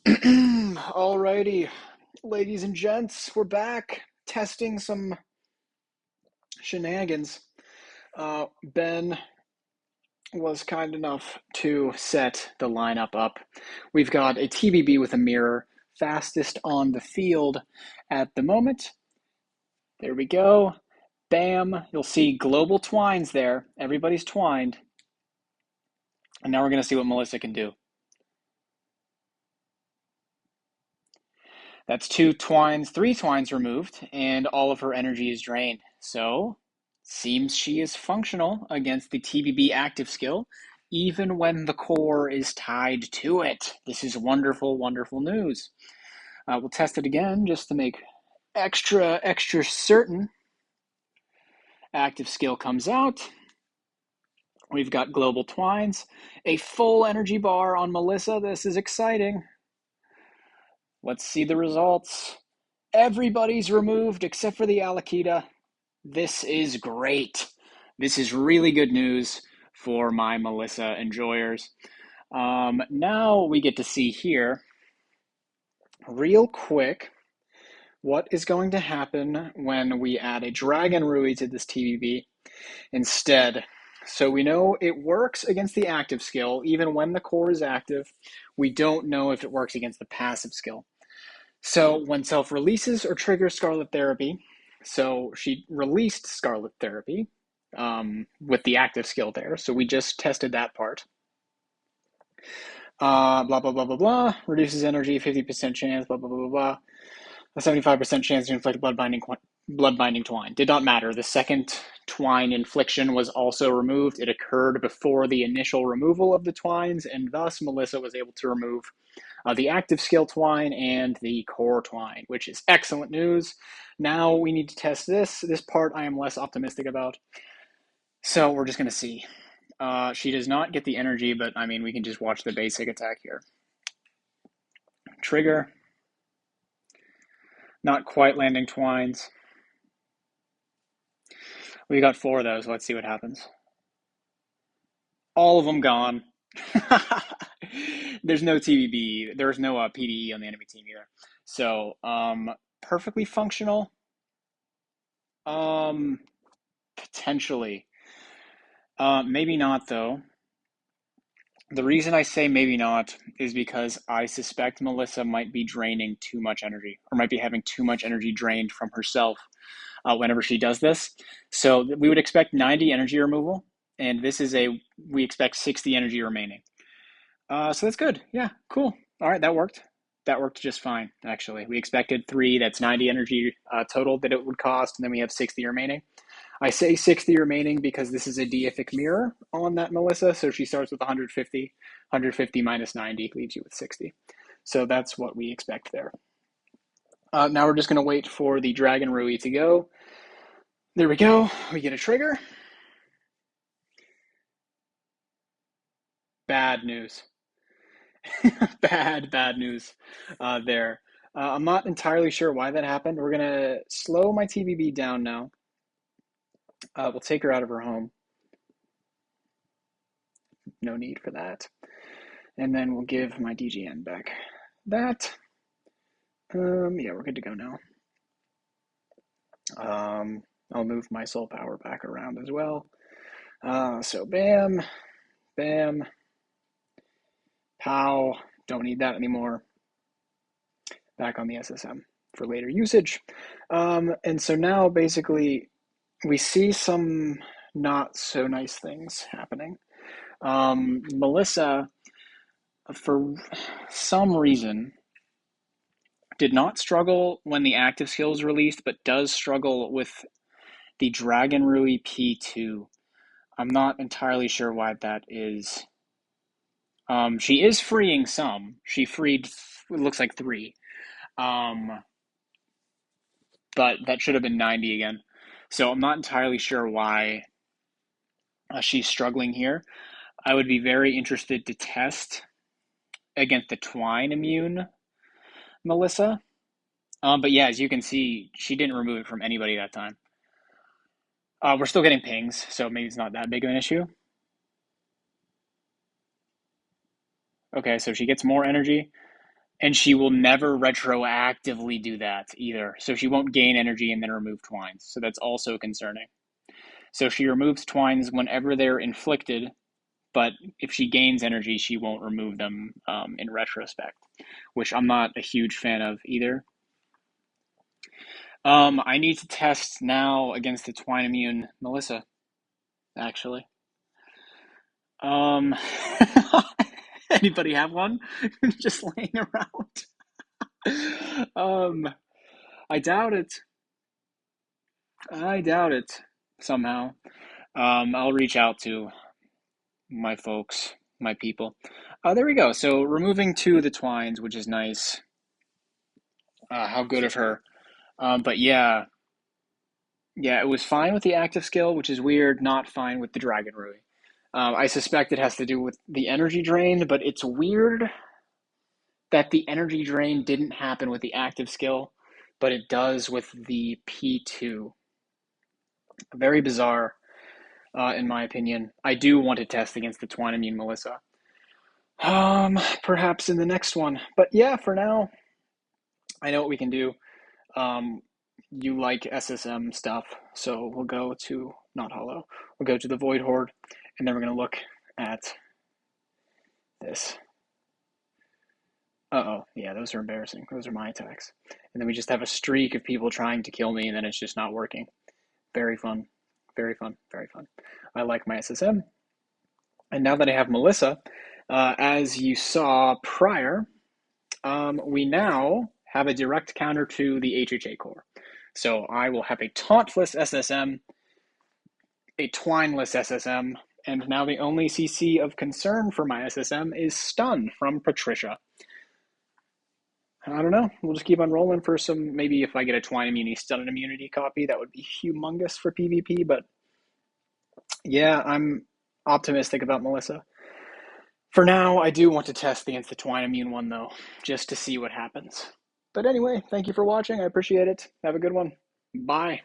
Alrighty, ladies and gents, we're back testing some shenanigans. Ben was kind enough to set the lineup up. We've got a TBB with a mirror, fastest on the field at the moment. There we go. Bam. You'll see global twines there. Everybody's twined. And now we're going to see what Melissa can do. That's three twines removed, and all of her energy is drained. So, seems she is functional against the TBB active skill, even when the core is tied to it. This is wonderful, wonderful news. We'll test it again just to make extra certain. Active skill comes out. We've got global twines, a full energy bar on Melissa. This is exciting. Let's see the results. Everybody's removed except for the Alakita. This is great. This is really good news for my Melissa enjoyers. Now we get to see here, real quick, what is going to happen when we add a Dragon Rui to this TBB instead. So we know it works against the active skill, even when the core is active. We don't know if it works against the passive skill. So when self releases or triggers Scarlet Therapy, so she released Scarlet Therapy with the active skill there. So we just tested that part. Blah, blah, blah, blah, blah. Reduces energy, 50% chance, blah, blah, blah, blah, blah. A 75% chance to inflict blood-binding twine. Did not matter. The second twine infliction was also removed. It occurred before the initial removal of the twines, and thus Melissa was able to remove the active skill twine and the core twine, which is excellent news. Now we need to test this. This part I am less optimistic about. So we're just going to see. She does not get the energy, but I mean, we can just watch the basic attack here. Trigger. Not quite landing twines. We got 4 of those. Let's see what happens. All of them gone. There's no TBB. There's no PDE on the enemy team either. So, perfectly functional. Potentially. Maybe not, though. The reason I say maybe not is because I suspect Melissa might be draining too much energy, or might be having too much energy drained from herself whenever she does this. So we would expect 90 energy removal, and we expect 60 energy remaining. So that's good. Yeah, cool. All right, that worked. That worked just fine, actually. We expected 3, that's 90 energy total that it would cost, and then we have 60 remaining. I say 60 remaining because this is a deific mirror on that Melissa, so she starts with 150. 150 minus 90 leaves you with 60. So that's what we expect there. Now we're just going to wait for the Dragon Rui to go. There we go. We get a trigger. Bad news. bad news there. I'm not entirely sure why that happened. We're going to slow my TBB down now. We'll take her out of her home. No need for that. And then we'll give my DGN back that. Yeah, we're good to go now. I'll move my soul power back around as well. So bam, bam, pow. Don't need that anymore. Back on the SSM for later usage. And so now basically we see some not so nice things happening. Melissa, for some reason, did not struggle when the active skill is released, but does struggle with the Dragon Rui P2. I'm not entirely sure why that is. She is freeing some. She freed, it looks like 3. But that should have been 90 again. So I'm not entirely sure why she's struggling here. I would be very interested to test against the Twine immune Melissa. But yeah, as you can see, she didn't remove it from anybody that time. We're still getting pings, so maybe it's not that big of an issue. Okay, so she gets more energy. And she will never retroactively do that either. So she won't gain energy and then remove twines. So that's also concerning. So she removes twines whenever they're inflicted, but if she gains energy, she won't remove them in retrospect, which I'm not a huge fan of either. I need to test now against the Twine immune Melissa, actually. Um, Anybody have one just laying around? Um, I doubt it. I doubt it somehow. I'll reach out to my folks, my people. There we go. So removing two of the twines, which is nice. How good of her. But yeah, yeah, it was fine with the active skill, which is weird. Not fine with the Dragon Rui. I suspect it has to do with the energy drain, but it's weird that the energy drain didn't happen with the active skill, but it does with the P2. Very bizarre, in my opinion. I do want to test against the Twine Immune Melissa. Perhaps in the next one. But yeah, for now, I know what we can do. Um, you like SSM stuff, so we'll go to not Hollow. We'll go to the Void Horde, and then we're gonna look at this. Uh-oh, yeah, those are embarrassing. Those are my attacks. And then we just have a streak of people trying to kill me, and then it's just not working. Very fun. Very fun. Very fun. I like my SSM. And now that I have Melissa, as you saw prior, we now have a direct counter to the HHA core. So I will have a tauntless SSM, a twineless SSM, and now the only CC of concern for my SSM is stun from Patricia. I don't know. We'll just keep on rolling for some. Maybe if I get a Twine Immunity Stun and Immunity copy, that would be humongous for PvP. But yeah, I'm optimistic about Melissa. For now, I do want to test against the Twine Immune one, though, just to see what happens. But anyway, thank you for watching. I appreciate it. Have a good one. Bye.